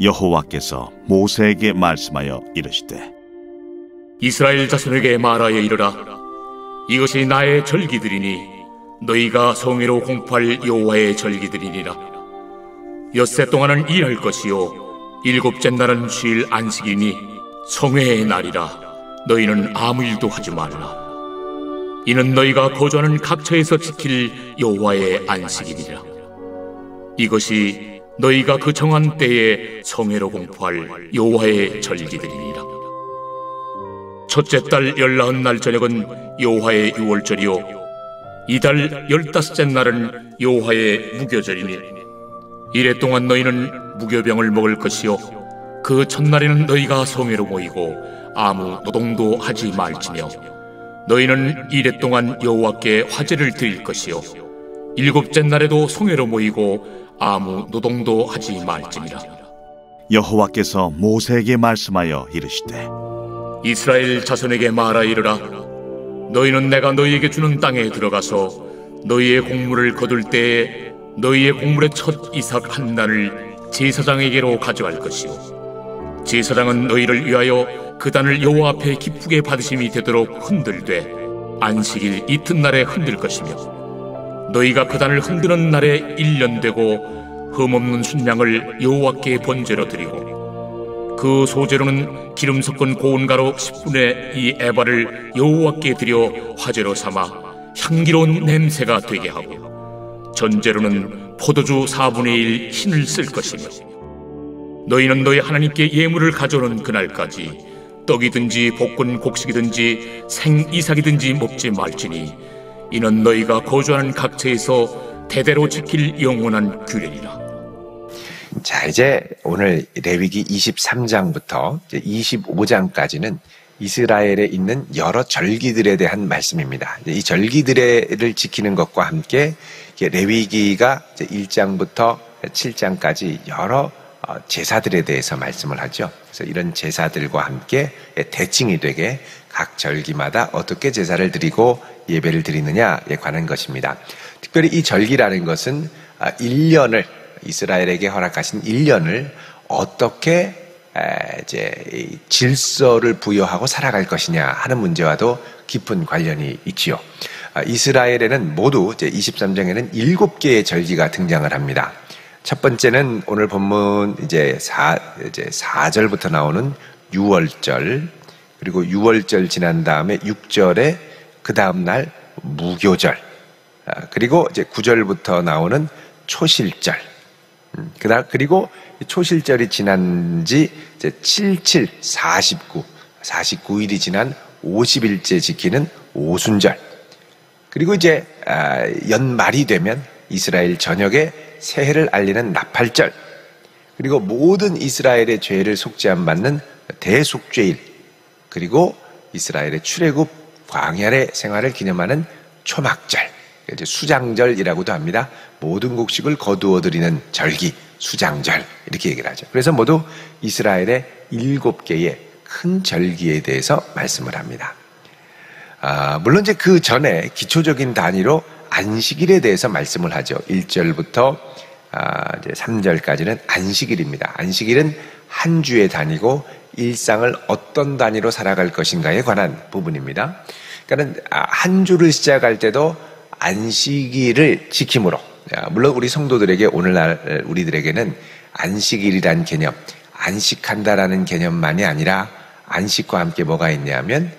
여호와께서 모세에게 말씀하여 이르시되 이스라엘 자손에게 말하여 이르라. 이것이 나의 절기들이니 너희가 성회로 공포할 여호와의 절기들이니라. 엿새 동안은 일할 것이요 일곱째 날은 쉴 안식이니 성회의 날이라. 너희는 아무 일도 하지 말라. 이는 너희가 거주하는 각처에서 지킬 여호와의 안식이니라. 이것이 너희가 그 정한 때에 성회로 공포할 여호와의 절기들이니라. 첫째 달 19날 저녁은 여호와의 유월절이요 이달 15째 날은 여호와의 무교절이니 이래 동안 너희는 무교병을 먹을 것이요 그 첫날에는 너희가 성회로 모이고 아무 노동도 하지 말지며 너희는 이래 동안 여호와께 화제를 드릴 것이요 일곱째 날에도 성회로 모이고 아무 노동도 하지 말지니라. 여호와께서 모세에게 말씀하여 이르시되 이스라엘 자손에게 말하 이르라. 너희는 내가 너희에게 주는 땅에 들어가서 너희의 곡물을 거둘 때에 너희의 곡물의 첫 이삭 한 단을 제사장에게로 가져갈 것이요 제사장은 너희를 위하여 그 단을 여호와 앞에 기쁘게 받으심이 되도록 흔들되 안식일 이튿날에 흔들 것이며 너희가 그 단을 흔드는 날에 1년 되고 흠없는 순양을 여호와께 번제로 드리고 그 소제로는 기름 섞은 고운 가루 10분의 2 에바를 여호와께 드려 화제로 삼아 향기로운 냄새가 되게 하고 전제로는 포도주 4분의 1 흰을 쓸 것이며 너희는 너희 하나님께 예물을 가져오는 그날까지 떡이든지 볶은 곡식이든지 생이삭이든지 먹지 말지니 이는 너희가 거주하는 각처에서 대대로 지킬 영원한 규례니라. 자, 이제 오늘 레위기 23장부터 25장까지는 이스라엘에 있는 여러 절기들에 대한 말씀입니다. 이 절기들을 지키는 것과 함께 레위기가 1장부터 7장까지 여러 제사들에 대해서 말씀을 하죠. 그래서 이런 제사들과 함께 대칭이 되게 각 절기마다 어떻게 제사를 드리고 예배를 드리느냐에 관한 것입니다. 특별히 이 절기라는 것은 1년을 이스라엘에게 허락하신 1년을 어떻게 이제 질서를 부여하고 살아갈 것이냐 하는 문제와도 깊은 관련이 있지요. 이스라엘에는 모두 이제 23장에는 7개의 절기가 등장을 합니다. 첫 번째는 오늘 본문 이제 4절부터 나오는 유월절, 그리고 유월절 지난 다음에 6절에 그 다음 날 무교절, 그리고 이제 9절부터 나오는 초실절, 그리고 초실절이 지난 지 이제 77, 49일이 지난 50일째 지키는 오순절, 그리고 이제 연말이 되면 이스라엘 전역에 새해를 알리는 나팔절, 그리고 모든 이스라엘의 죄를 속죄함 받는 대속죄일, 그리고 이스라엘의 출애굽 광야의 생활을 기념하는 초막절, 이제 수장절이라고도 합니다. 모든 곡식을 거두어 드리는 절기, 수장절 이렇게 얘기를 하죠. 그래서 모두 이스라엘의 7개의 큰 절기에 대해서 말씀을 합니다. 물론 이제 그 전에 기초적인 단위로 안식일에 대해서 말씀을 하죠. 1절부터 이제 3절까지는 안식일입니다. 안식일은 한 주의 단위고 일상을 어떤 단위로 살아갈 것인가에 관한 부분입니다. 그러니까 한 주를 시작할 때도 안식일을 지킴으로, 물론 우리 성도들에게 오늘날 우리들에게는 안식일이란 개념, 안식한다라는 개념만이 아니라 안식과 함께 뭐가 있냐면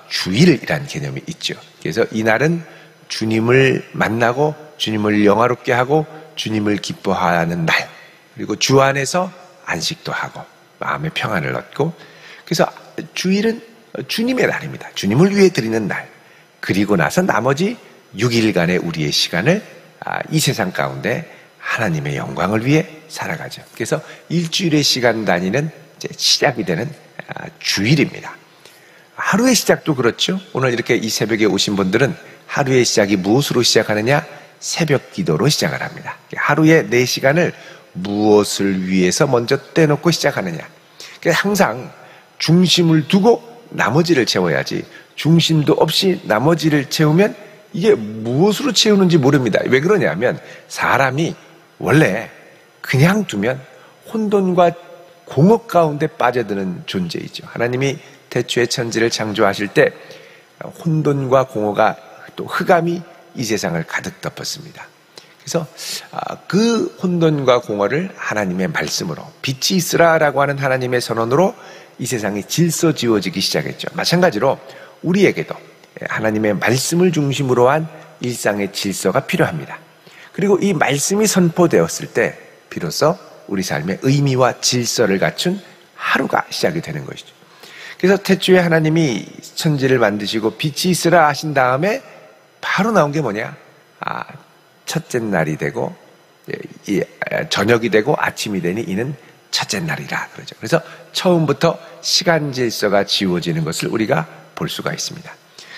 주일이란 개념이 있죠. 그래서 이날은 주님을 만나고 주님을 영화롭게 하고 주님을 기뻐하는 날, 그리고 주 안에서 안식도 하고 마음의 평안을 얻고, 그래서 주일은 주님의 날입니다. 주님을 위해 드리는 날. 그리고 나서 나머지 6일간의 우리의 시간을 이 세상 가운데 하나님의 영광을 위해 살아가죠. 그래서 일주일의 시간 단위는 이제 시작이 되는 주일입니다. 하루의 시작도 그렇죠. 오늘 이렇게 이 새벽에 오신 분들은 하루의 시작이 무엇으로 시작하느냐? 새벽 기도로 시작을 합니다. 하루의 내 시간을 무엇을 위해서 먼저 떼놓고 시작하느냐? 항상 중심을 두고 나머지를 채워야지, 중심도 없이 나머지를 채우면 이게 무엇으로 채우는지 모릅니다. 왜 그러냐면 사람이 원래 그냥 두면 혼돈과 공허 가운데 빠져드는 존재이죠. 하나님이 태초에 천지를 창조하실 때 혼돈과 공허가 또 흑암이 이 세상을 가득 덮었습니다. 그래서 그 혼돈과 공허를 하나님의 말씀으로 빛이 있으라라고 하는 하나님의 선언으로 이 세상이 질서 지어지기 시작했죠. 마찬가지로 우리에게도 하나님의 말씀을 중심으로 한 일상의 질서가 필요합니다. 그리고 이 말씀이 선포되었을 때 비로소 우리 삶의 의미와 질서를 갖춘 하루가 시작이 되는 것이죠. 그래서 태초에 하나님이 천지를 만드시고 빛이 있으라 하신 다음에 바로 나온 게 뭐냐? 첫째 날이 되고 저녁이 되고 아침이 되니 이는 첫째 날이라 그러죠. 그래서 처음부터 시간 질서가 지워지는 것을 우리가 볼 수가 있습니다.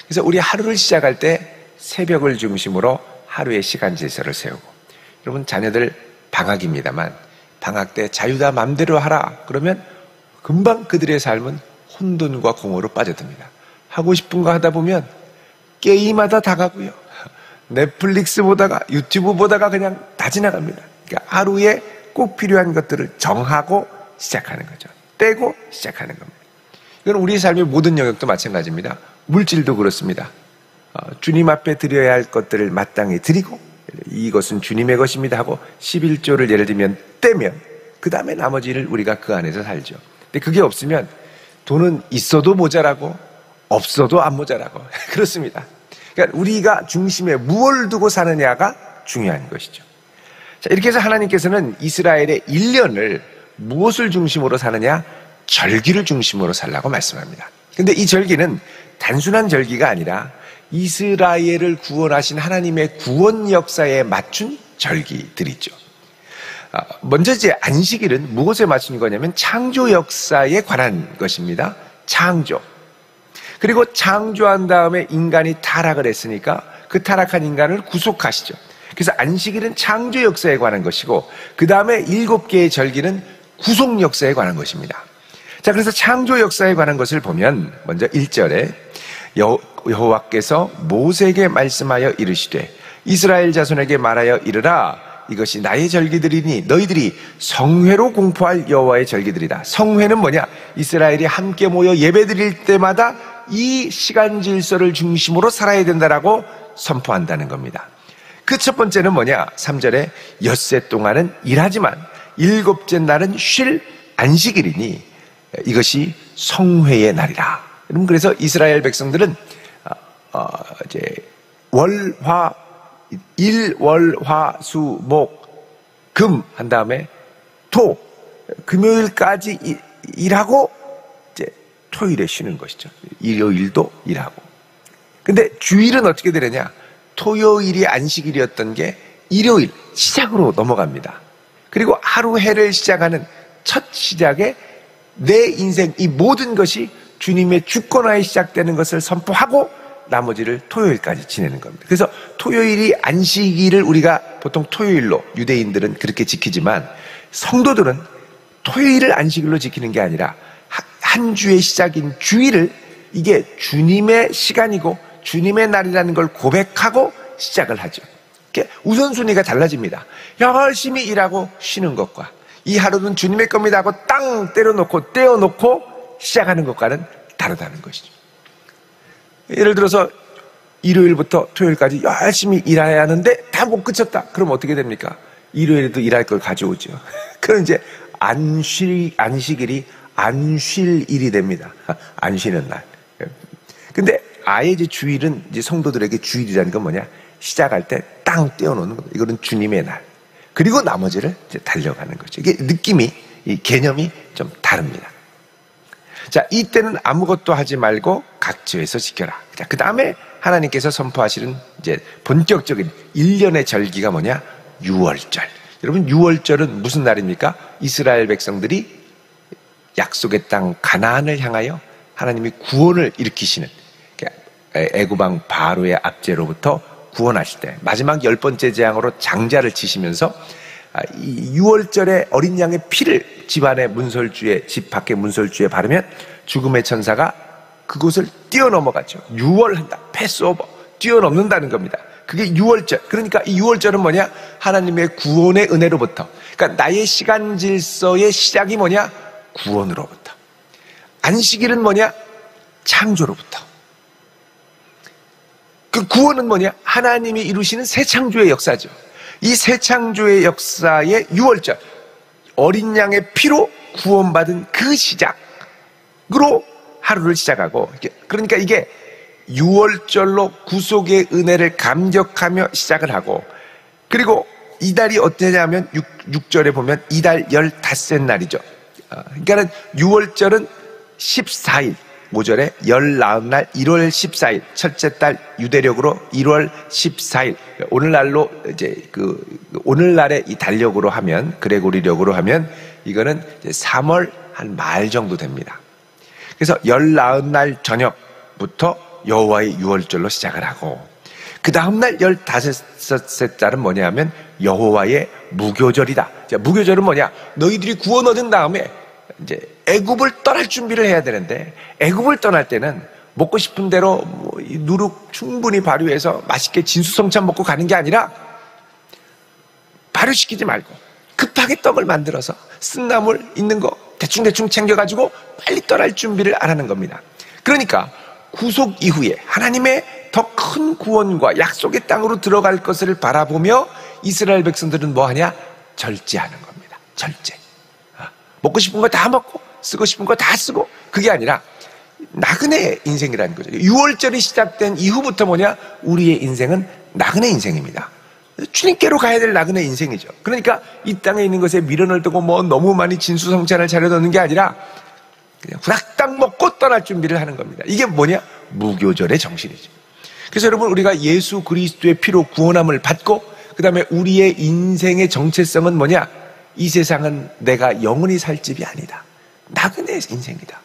그래서 우리 하루를 시작할 때 새벽을 중심으로 하루의 시간 질서를 세우고, 여러분 자녀들 방학입니다만 방학 때 자유다 맘대로 하라 그러면 금방 그들의 삶은 혼돈과 공허로 빠져듭니다. 하고 싶은 거 하다 보면 게임하다 다 가고요, 넷플릭스 보다가 유튜브 보다가 그냥 다 지나갑니다. 그러니까 하루에 꼭 필요한 것들을 정하고 시작하는 거죠. 떼고 시작하는 겁니다. 이건 우리 삶의 모든 영역도 마찬가지입니다. 물질도 그렇습니다. 주님 앞에 드려야 할 것들을 마땅히 드리고 이것은 주님의 것입니다 하고 11조를 예를 들면 떼면 그 다음에 나머지를 우리가 그 안에서 살죠. 근데 그게 없으면 돈은 있어도 모자라고 없어도 안 모자라고 그렇습니다. 그러니까 우리가 중심에 무엇을 두고 사느냐가 중요한 것이죠. 자, 이렇게 해서 하나님께서는 이스라엘의 1년을 무엇을 중심으로 사느냐? 절기를 중심으로 살라고 말씀합니다. 근데 이 절기는 단순한 절기가 아니라 이스라엘을 구원하신 하나님의 구원 역사에 맞춘 절기들이죠. 먼저 이제 안식일은 무엇에 맞춘 거냐면 창조 역사에 관한 것입니다. 창조. 그리고 창조한 다음에 인간이 타락을 했으니까 그 타락한 인간을 구속하시죠. 그래서 안식일은 창조 역사에 관한 것이고 그 다음에 7개의 절기는 구속 역사에 관한 것입니다. 자, 그래서 창조 역사에 관한 것을 보면 먼저 1절에 여호와께서 모세에게 말씀하여 이르시되 이스라엘 자손에게 말하여 이르라 이것이 나의 절기들이니 너희들이 성회로 공포할 여호와의 절기들이다. 성회는 뭐냐? 이스라엘이 함께 모여 예배드릴 때마다 이 시간 질서를 중심으로 살아야 된다라고 선포한다는 겁니다. 그 첫 번째는 뭐냐? 3절에 엿새 동안은 일하지만 7째 날은 쉴 안식일이니 이것이 성회의 날이라. 그래서 이스라엘 백성들은 이제 금 한 다음에 금요일까지 일하고 이제 토요일에 쉬는 것이죠. 일요일도 일하고. 근데 주일은 어떻게 되느냐? 토요일이 안식일이었던 게 일요일 시작으로 넘어갑니다. 그리고 하루 해를 시작하는 첫 시작에 내 인생 이 모든 것이 주님의 주권하에 시작되는 것을 선포하고 나머지를 토요일까지 지내는 겁니다. 그래서 토요일이 안식일을 우리가 보통 토요일로 유대인들은 그렇게 지키지만 성도들은 토요일을 안식일로 지키는 게 아니라 한 주의 시작인 주일을 이게 주님의 시간이고 주님의 날이라는 걸 고백하고 시작을 하죠. 우선순위가 달라집니다. 열심히 일하고 쉬는 것과 이 하루는 주님의 겁니다 하고 땅 때려놓고 떼어놓고 시작하는 것과는 다르다는 것이죠. 예를 들어서 일요일부터 토요일까지 열심히 일해야 하는데 다 못 그쳤다. 그럼 어떻게 됩니까? 일요일에도 일할 걸 가져오죠. 그럼 이제 안식일이 안 쉴 일이 됩니다. 안 쉬는 날. 근데 아예 이제 주일은 이제 성도들에게 주일이라는 건 뭐냐? 시작할 때 땅 떼어놓는 겁니다. 이거는 주님의 날. 그리고 나머지를 이제 달려가는 거죠. 이게 느낌이, 이 개념이 좀 다릅니다. 자, 이때는 아무것도 하지 말고 각처에서 지켜라. 자, 그 다음에 하나님께서 선포하시는 이제 본격적인 1년의 절기가 뭐냐? 6월절. 여러분, 6월절은 무슨 날입니까? 이스라엘 백성들이 약속의 땅 가나안을 향하여 하나님이 구원을 일으키시는 애굽왕 바로의 압제로부터 구원하실 때 마지막 10번째 재앙으로 장자를 치시면서 이 6월절에 어린 양의 피를 집 안에 문설주에, 집 밖에 문설주에 바르면 죽음의 천사가 그곳을 뛰어넘어가죠. 6월한다. 패스오버. 뛰어넘는다는 겁니다. 그게 6월절. 그러니까 이 6월절은 뭐냐? 하나님의 구원의 은혜로부터 그러니까 나의 시간 질서의 시작이 뭐냐? 구원으로부터. 안식일은 뭐냐? 창조로부터. 그 구원은 뭐냐? 하나님이 이루시는 새 창조의 역사죠. 이 새 창조의 역사의 유월절, 어린 양의 피로 구원받은 그 시작으로 하루를 시작하고, 그러니까 이게 유월절로 구속의 은혜를 감격하며 시작을 하고, 그리고 이달이 어떠냐면 6절에 보면 이달 15째 날이죠. 그러니까 유월절은 14일, 5절에 19날 1월 14일, 첫째 달 유대력으로 1월 14일. 오늘날로 이제 오늘날의 이 달력으로 하면, 그레고리력으로 하면 이거는 이제 3월 한 말 정도 됩니다. 그래서 19날 저녁부터 여호와의 유월절로 시작을 하고, 그 다음날 15째 달은 뭐냐면 여호와의 무교절이다. 자, 무교절은 뭐냐? 너희들이 구원 얻은 다음에 이제 애굽을 떠날 준비를 해야 되는데, 애굽을 떠날 때는 먹고 싶은 대로 누룩 충분히 발효해서 맛있게 진수성찬 먹고 가는 게 아니라, 발효시키지 말고 급하게 떡을 만들어서 쓴 나물 있는 거 대충대충 챙겨가지고 빨리 떠날 준비를 안 하는 겁니다. 그러니까 구속 이후에 하나님의 더 큰 구원과 약속의 땅으로 들어갈 것을 바라보며 이스라엘 백성들은 뭐 하냐? 절제하는 겁니다. 절제. 먹고 싶은 거 다 먹고 쓰고 싶은 거 다 쓰고, 그게 아니라 나그네 인생이라는 거죠. 6월절이 시작된 이후부터 뭐냐? 우리의 인생은 나그네 인생입니다. 주님께로 가야 될 나그네 인생이죠. 그러니까 이 땅에 있는 것에 미련을 두고 뭐 너무 많이 진수성찬을 차려놓는 게 아니라 그냥 후락당 먹고 떠날 준비를 하는 겁니다. 이게 뭐냐? 무교절의 정신이죠. 그래서 여러분, 우리가 예수 그리스도의 피로 구원함을 받고, 그 다음에 우리의 인생의 정체성은 뭐냐? 이 세상은 내가 영원히 살 집이 아니다. 나그네 인생이다.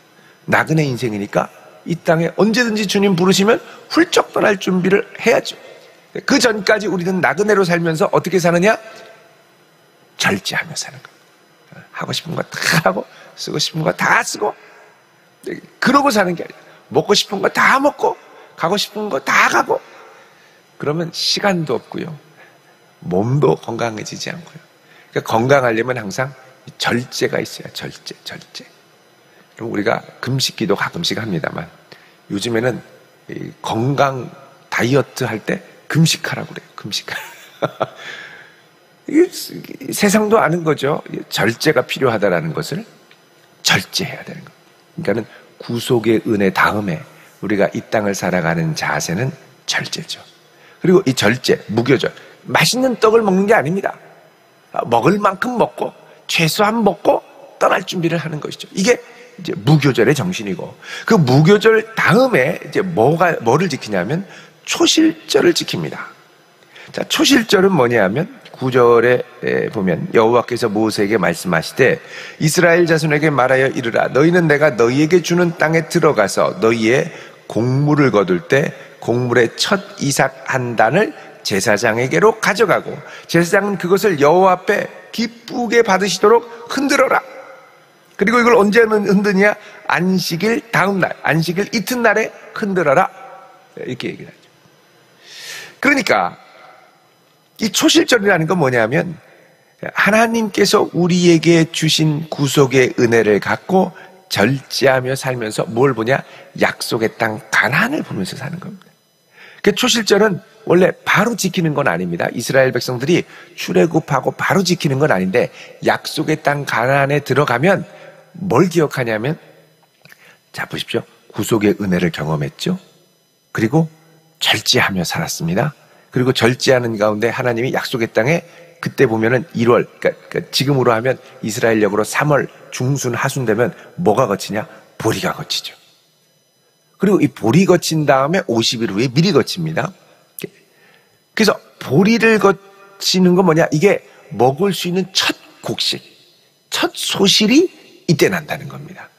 나그네 인생이니까 이 땅에 언제든지 주님 부르시면 훌쩍 떠날 준비를 해야죠. 그 전까지 우리는 나그네로 살면서 어떻게 사느냐? 절제하며 사는 거예요. 하고 싶은 거 다 하고 쓰고 싶은 거 다 쓰고, 그러고 사는 게 아니라 먹고 싶은 거 다 먹고 가고 싶은 거 다 가고, 그러면 시간도 없고요, 몸도 건강해지지 않고요. 그러니까 건강하려면 항상 절제가 있어야. 절제. 그럼 우리가 금식기도 가끔씩 합니다만, 요즘에는 건강 다이어트 할 때 금식하라고 그래요. 금식하라. 이게 세상도 아는 거죠. 절제가 필요하다라는 것을 절제해야 되는 겁니다. 그러니까는 구속의 은혜 다음에 우리가 이 땅을 살아가는 자세는 절제죠. 그리고 이 절제, 무교절, 맛있는 떡을 먹는 게 아닙니다. 먹을 만큼 먹고 최소한 먹고 떠날 준비를 하는 것이죠. 이게 이제 무교절의 정신이고, 그 무교절 다음에 이제 뭐를 지키냐면 초실절을 지킵니다. 자, 초실절은 뭐냐면 9절에 보면 여호와께서 모세에게 말씀하시되 이스라엘 자손에게 말하여 이르라. 너희는 내가 너희에게 주는 땅에 들어가서 너희의 곡물을 거둘 때 곡물의 첫 이삭 한 단을 제사장에게로 가져가고 제사장은 그것을 여호와 앞에 기쁘게 받으시도록 흔들어라. 그리고 이걸 언제 흔드냐? 안식일 다음 날, 안식일 이튿날에 흔들어라. 이렇게 얘기를 하죠. 그러니까 이 초실절이라는 건 뭐냐면 하나님께서 우리에게 주신 구속의 은혜를 갖고 절제하며 살면서 뭘 보냐? 약속의 땅 가나안을 보면서 사는 겁니다. 그 초실절은 원래 바로 지키는 건 아닙니다. 이스라엘 백성들이 출애굽하고 바로 지키는 건 아닌데, 약속의 땅 가나안에 들어가면 뭘 기억하냐면, 자 보십시오. 구속의 은혜를 경험했죠. 그리고 절제하며 살았습니다. 그리고 절제하는 가운데 하나님이 약속의 땅에 그때 보면은 1월, 그러니까 지금으로 하면 이스라엘력으로 3월 중순 하순 되면 뭐가 거치냐? 보리가 거치죠. 그리고 이 보리 거친 다음에 50일 후에 밀이 거칩니다. 그래서 보리를 거치는 건 뭐냐? 이게 먹을 수 있는 첫 곡식, 첫 소실이 이때 난다는 겁니다.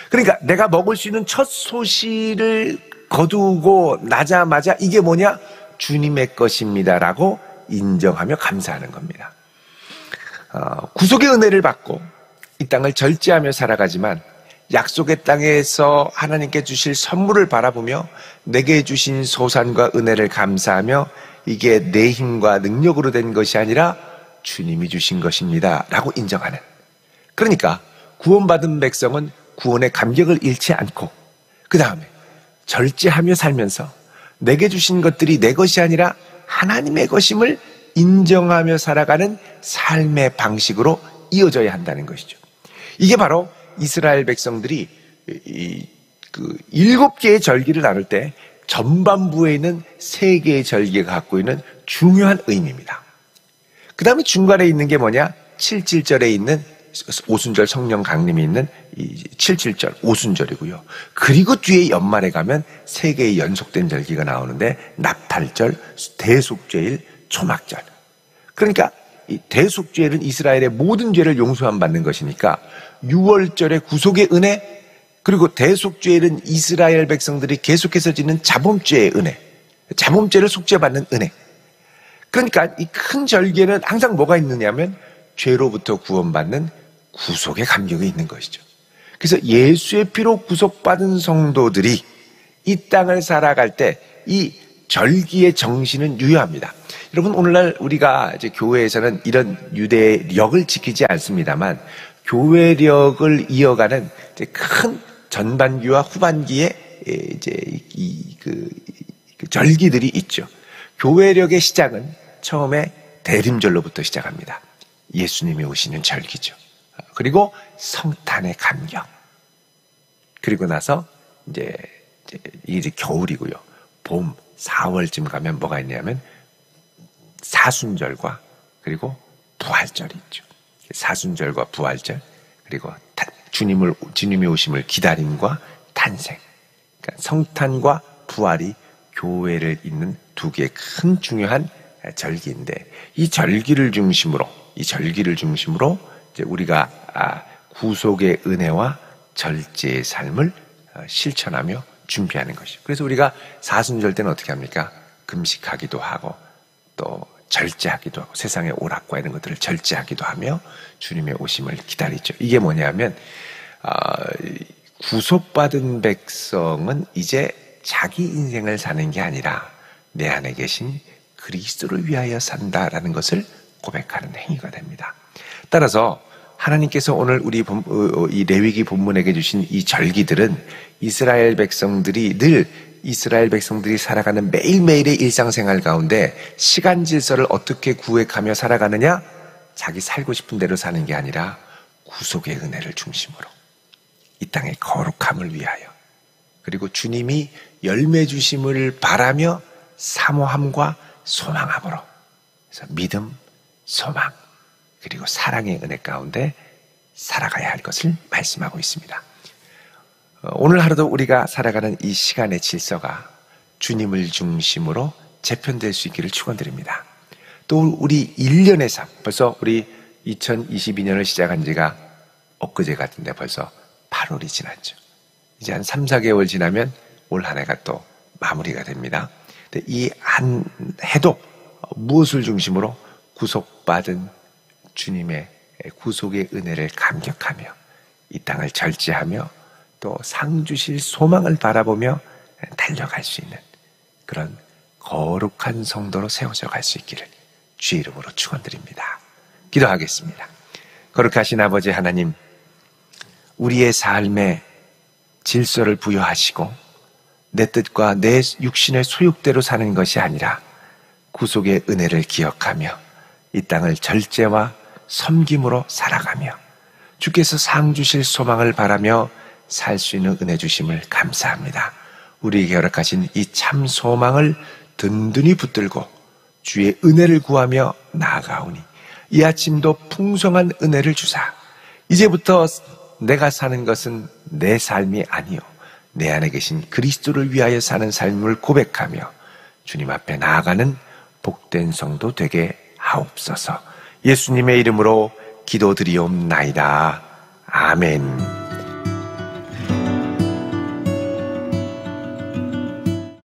그러니까 내가 먹을 수 있는 첫 소실을 거두고 나자마자 이게 뭐냐? 주님의 것입니다라고 인정하며 감사하는 겁니다. 구속의 은혜를 받고 이 땅을 절제하며 살아가지만 약속의 땅에서 하나님께 주실 선물을 바라보며 내게 주신 소산과 은혜를 감사하며 이게 내 힘과 능력으로 된 것이 아니라 주님이 주신 것입니다 라고 인정하는, 그러니까 구원받은 백성은 구원의 감격을 잃지 않고 그 다음에 절제하며 살면서 내게 주신 것들이 내 것이 아니라 하나님의 것임을 인정하며 살아가는 삶의 방식으로 이어져야 한다는 것이죠. 이게 바로 이스라엘 백성들이 7개의 절기를 나눌 때 전반부에 있는 3개의 절기가 갖고 있는 중요한 의미입니다. 그 다음에 중간에 있는 게 뭐냐? 7.7절에 있는 오순절 성령 강림이 있는 이 7.7절 오순절이고요. 그리고 뒤에 연말에 가면 3개의 연속된 절기가 나오는데 나팔절, 대속죄일, 초막절. 그러니까 이 대속죄일은 이스라엘의 모든 죄를 용서함 받는 것이니까 6월절의 구속의 은혜, 그리고 대속죄일은 이스라엘 백성들이 계속해서 짓는 자범죄의 은혜, 자범죄를 속죄받는 은혜. 그러니까 이 큰 절기에는 항상 뭐가 있느냐면 죄로부터 구원받는 구속의 감격이 있는 것이죠. 그래서 예수의 피로 구속받은 성도들이 이 땅을 살아갈 때 이 절기의 정신은 유효합니다. 여러분, 오늘날 우리가 이제 교회에서는 이런 유대력을 지키지 않습니다만 교회력을 이어가는 이제 큰 전반기와 후반기에 이제 그 절기들이 있죠. 교회력의 시작은 처음에 대림절로부터 시작합니다. 예수님이 오시는 절기죠. 그리고 성탄의 감격. 그리고 나서 이제 겨울이고요. 봄, 4월쯤 가면 뭐가 있냐면 사순절과 그리고 부활절이 있죠. 사순절과 부활절, 그리고 주님이 오심을 기다림과 탄생. 그러니까 성탄과 부활이 교회를 잇는 2개의 큰 중요한 절기인데, 이 절기를 중심으로 이제 우리가 구속의 은혜와 절제의 삶을 실천하며 준비하는 것이죠. 그래서 우리가 사순절 때는 어떻게 합니까? 금식하기도 하고 또 절제하기도 하고 세상의 오락과 이런 것들을 절제하기도 하며 주님의 오심을 기다리죠. 이게 뭐냐면 구속받은 백성은 이제 자기 인생을 사는 게 아니라 내 안에 계신 그리스도를 위하여 산다라는 것을 고백하는 행위가 됩니다. 따라서 하나님께서 오늘 이 레위기 본문에게 주신 이 절기들은 이스라엘 백성들이 살아가는 매일매일의 일상생활 가운데 시간 질서를 어떻게 구획하며 살아가느냐? 자기 살고 싶은 대로 사는 게 아니라 구속의 은혜를 중심으로 이 땅의 거룩함을 위하여, 그리고 주님이 열매 주심을 바라며 사모함과 소망함으로, 그래서 믿음, 소망, 그리고 사랑의 은혜 가운데 살아가야 할 것을 말씀하고 있습니다. 오늘 하루도 우리가 살아가는 이 시간의 질서가 주님을 중심으로 재편될 수 있기를 축원드립니다. 또 우리 1년의 삶, 벌써 우리 2022년을 시작한 지가 엊그제 같은데 벌써 8월이 지났죠. 이제 한 3, 4개월 지나면 올 한 해가 또 마무리가 됩니다. 근데 이 한 해도 무엇을 중심으로? 구속받은 주님의 구속의 은혜를 감격하며 이 땅을 절제하며 또 상 주실 소망을 바라보며 달려갈 수 있는 그런 거룩한 성도로 세워져 갈 수 있기를 주의 이름으로 축원드립니다. 기도하겠습니다. 거룩하신 아버지 하나님, 우리의 삶에 질서를 부여하시고 내 뜻과 내 육신의 소욕대로 사는 것이 아니라 구속의 은혜를 기억하며 이 땅을 절제와 섬김으로 살아가며 주께서 상 주실 소망을 바라며 살 수 있는 은혜 주심을 감사합니다. 우리에게 허락하신 이 참 소망을 든든히 붙들고 주의 은혜를 구하며 나아가오니 이 아침도 풍성한 은혜를 주사 이제부터 내가 사는 것은 내 삶이 아니요 내 안에 계신 그리스도를 위하여 사는 삶을 고백하며 주님 앞에 나아가는 복된 성도 되게 하옵소서. 예수님의 이름으로 기도드리옵나이다. 아멘.